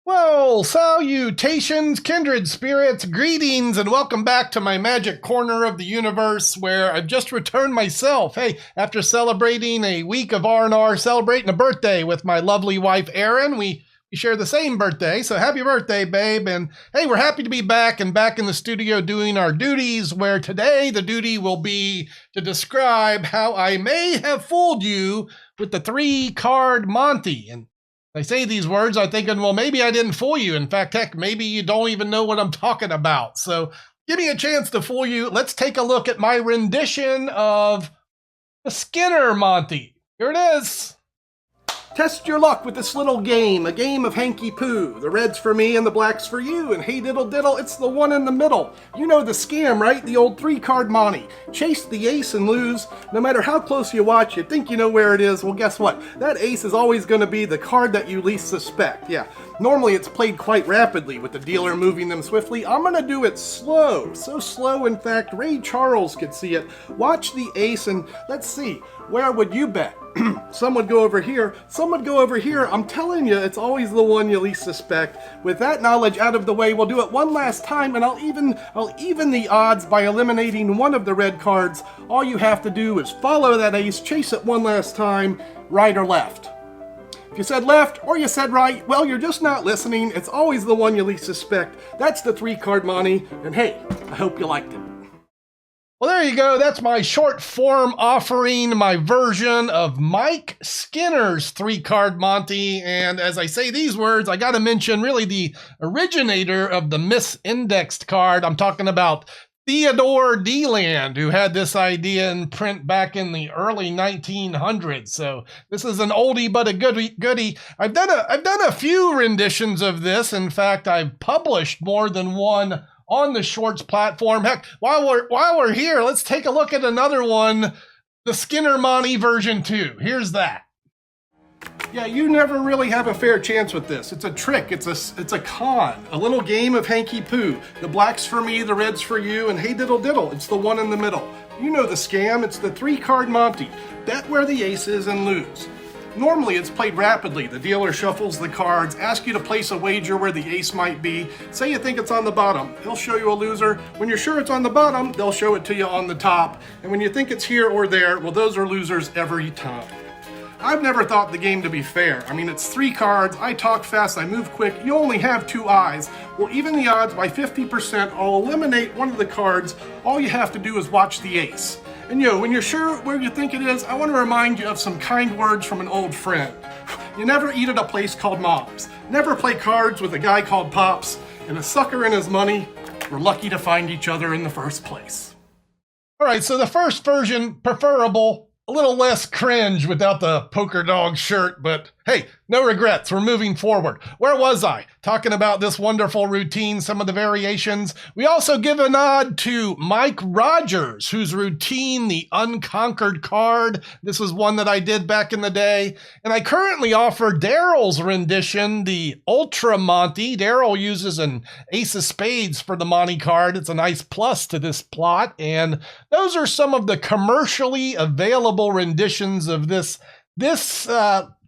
Well, salutations, kindred spirits, greetings, and welcome back to my magic corner of the universe where I've just returned myself. Hey, after celebrating a week of R&R, celebrating a birthday with my lovely wife, Erin, we share the same birthday, so happy birthday, babe. And hey, we're happy to be back and back in the studio doing our duties, where today the duty will be to describe how I may have fooled you with the 3-card Monte. And I say these words, I'm thinking, well, maybe I didn't fool you. In fact, heck, maybe you don't even know what I'm talking about. So give me a chance to fool you. Let's take a look at my rendition of the Skinner Monte. Here it is. Test your luck with this little game, a game of hanky-poo. The red's for me and the black's for you, and hey diddle diddle, it's the one in the middle. You know the scam, right? The old 3-card Monte. Chase the ace and lose. No matter how close you watch, you think you know where it is. Well, guess what? That ace is always going to be the card that you least suspect. Yeah, normally it's played quite rapidly with the dealer moving them swiftly. I'm going to do it slow. So slow, in fact, Ray Charles could see it. Watch the ace and let's see, where would you bet? Some would go over here, some would go over here. I'm telling you, it's always the one you least suspect. With that knowledge out of the way, we'll do it one last time, and I'll even the odds by eliminating one of the red cards. All you have to do is follow that ace, chase it one last time, right or left. If you said left or you said right, well, you're just not listening. It's always the one you least suspect. That's the 3-card Monte, and hey, I hope you liked it. Well, there you go. That's my short form offering, my version of Mike Skinner's 3-card Monte. And as I say these words, I got to mention really the originator of the misindexed card. I'm talking about Theodore Deland, who had this idea in print back in the early 1900s. So this is an oldie but a goodie. I've done a few renditions of this. In fact, I've published more than one on the Shorts platform. Heck, while we're here, let's take a look at another one, the Skinner Monte version 2. Here's that. Yeah, you never really have a fair chance with this. It's a trick. It's a con. A little game of hanky-poo. The black's for me, the red's for you, and hey diddle diddle, it's the one in the middle. You know the scam. It's the 3-card Monte. Bet where the ace is and lose. Normally, it's played rapidly. The dealer shuffles the cards, asks you to place a wager where the ace might be. Say you think it's on the bottom. He'll show you a loser. When you're sure it's on the bottom, they'll show it to you on the top. And when you think it's here or there, well, those are losers every time. I've never thought the game to be fair. I mean, it's 3 cards. I talk fast, I move quick. You only have 2 eyes. Well, even the odds by 50%, I'll eliminate one of the cards. All you have to do is watch the ace. And when you're sure where you think it is, I want to remind you of some kind words from an old friend. You never eat at a place called Mom's. Never play cards with a guy called Pops. And a sucker and his money, we're lucky to find each other in the first place. All right, so the first version, preferable, a little less cringe without the poker dog shirt, but hey, no regrets. We're moving forward. Where was I? Talking about this wonderful routine, some of the variations. We also give a nod to Mike Rogers, whose routine, the Unconquered card. This was one that I did back in the day. And I currently offer Daryl's rendition, the Ultra Monte. Daryl uses an ace of spades for the Monte card. It's a nice plus to this plot. And those are some of the commercially available renditions of this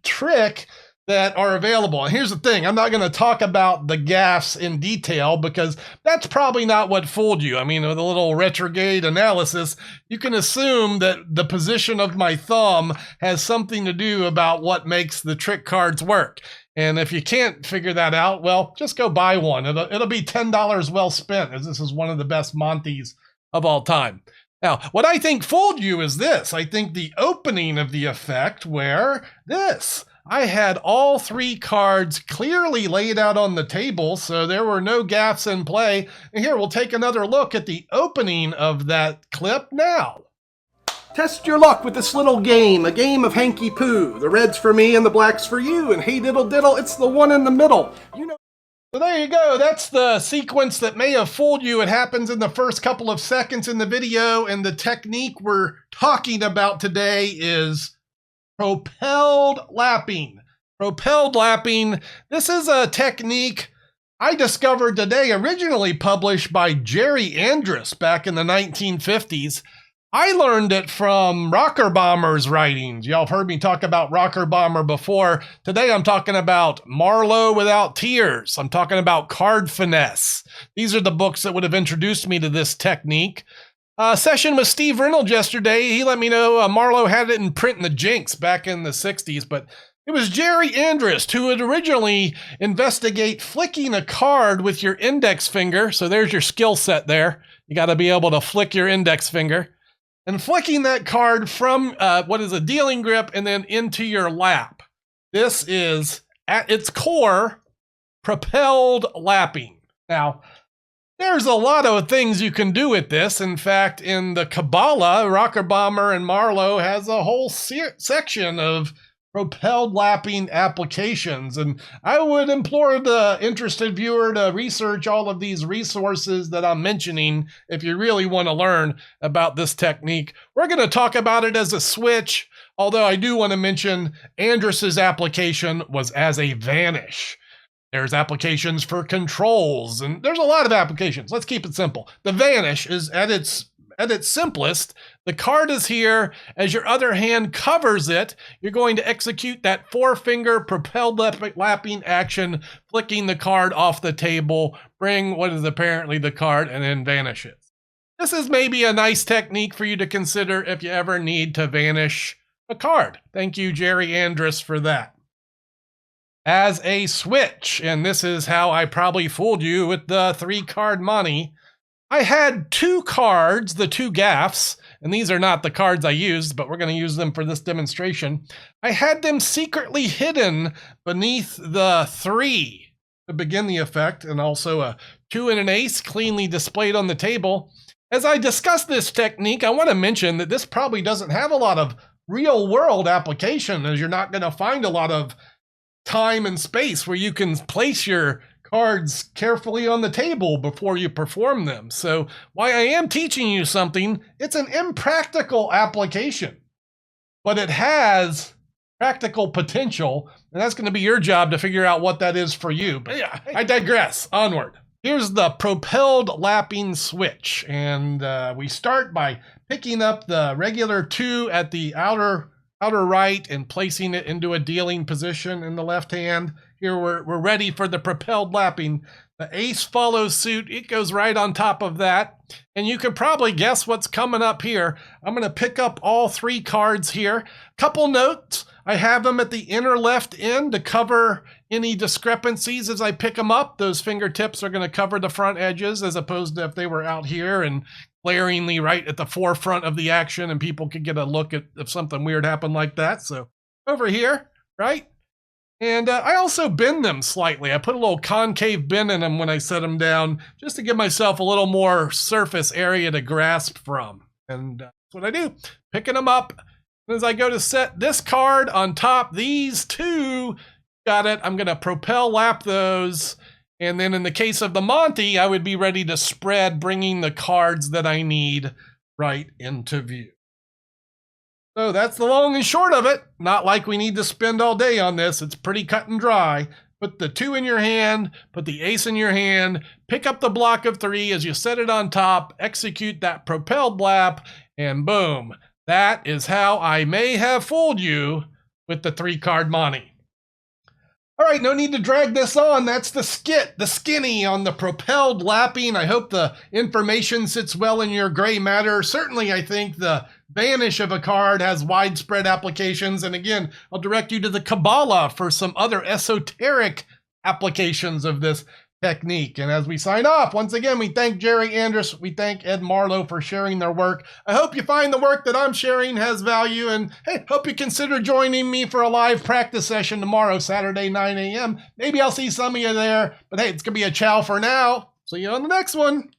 trick that are available. And here's the thing, I'm not going to talk about the gaffes in detail because that's probably not what fooled you. I mean, with a little retrograde analysis, you can assume that the position of my thumb has something to do about what makes the trick cards work. And if you can't figure that out, well, just go buy one. It'll be $10 well spent, as this is one of the best Montes of all time. Now, what I think fooled you is this. I think the opening of the effect where I had all 3 cards clearly laid out on the table, so there were no gaffes in play. And here, we'll take another look at the opening of that clip now. Test your luck with this little game, a game of hanky-poo. The red's for me and the black's for you, and hey diddle diddle, it's the one in the middle. So there you go. That's the sequence that may have fooled you. It happens in the first couple of seconds in the video, and the technique we're talking about today is propelled lapping. Propelled lapping. This is a technique I discovered today, originally published by Jerry Andrus back in the 1950s. I learned it from Rocker Bomber's writings. Y'all have heard me talk about Rocker Bomber before. Today I'm talking about Marlowe Without Tears. I'm talking about Card Finesse. These are the books that would have introduced me to this technique. Session with Steve Reynolds yesterday. He let me know Marlowe had it in print in the Jinx back in the 60s, but it was Jerry Andrus who would originally investigate flicking a card with your index finger. So there's your skill set there. You got to be able to flick your index finger. And flicking that card from what is a dealing grip and then into your lap. This is, at its core, propelled lapping. Now, there's a lot of things you can do with this. In fact, in the Kabbalah, Rocker Bomber and Marlowe has a whole section of propelled lapping applications. And I would implore the interested viewer to research all of these resources that I'm mentioning if you really want to learn about this technique. We're going to talk about it as a switch, although I do want to mention Andrus's application was as a vanish. There's applications for controls, and there's a lot of applications. Let's keep it simple. The vanish is at its simplest. The card is here. As your other hand covers it, you're going to execute that four-finger propelled lapping action, flicking the card off the table, bring what is apparently the card, and then vanish it. This is maybe a nice technique for you to consider if you ever need to vanish a card. Thank you, Jerry Andrus, for that. As a switch, and this is how I probably fooled you with the 3-card Monte, I had 2 cards, the 2 gaffs, and these are not the cards I used, but we're going to use them for this demonstration. I had them secretly hidden beneath the 3 to begin the effect, and also a 2 and an ace cleanly displayed on the table. As I discuss this technique, I want to mention that this probably doesn't have a lot of real-world application, as you're not going to find a lot of time and space where you can place your cards carefully on the table before you perform them. So while I am teaching you something, it's an impractical application, but it has practical potential, and that's going to be your job to figure out what that is for you. But yeah, I digress. Onward. Here's the propelled lapping switch, and we start by picking up the regular 2 at the outer right and placing it into a dealing position in the left hand. Here we're ready for the propelled lapping. The ace follows suit. It goes right on top of that. And you can probably guess what's coming up here. I'm going to pick up all 3 cards here. Couple notes. I have them at the inner left end to cover any discrepancies as I pick them up. Those fingertips are going to cover the front edges, as opposed to if they were out here and glaringly right at the forefront of the action and people could get a look at if something weird happened like that. So over here, right? And I also bend them slightly. I put a little concave bend in them when I set them down, just to give myself a little more surface area to grasp from. And that's what I do, picking them up. And as I go to set this card on top, these 2, got it, I'm going to propel lap those. And then in the case of the Monte, I would be ready to spread, bringing the cards that I need right into view. So that's the long and short of it. Not like we need to spend all day on this. It's pretty cut and dry. Put the 2 in your hand, put the ace in your hand, pick up the block of 3 as you set it on top, execute that propelled lap, and boom. That is how I may have fooled you with the 3-card Monte. All right, no need to drag this on. That's the skinny on the propelled lapping. I hope the information sits well in your gray matter. Certainly, I think the vanish of a card has widespread applications. And again, I'll direct you to the Kabbalah for some other esoteric applications of this technique. And as we sign off, once again, we thank Jerry Andrus, we thank Ed Marlowe for sharing their work. I hope you find the work that I'm sharing has value, and hey, hope you consider joining me for a live practice session tomorrow, Saturday, 9 a.m. Maybe I'll see some of you there, but hey, it's gonna be a ciao for now. See you on the next one.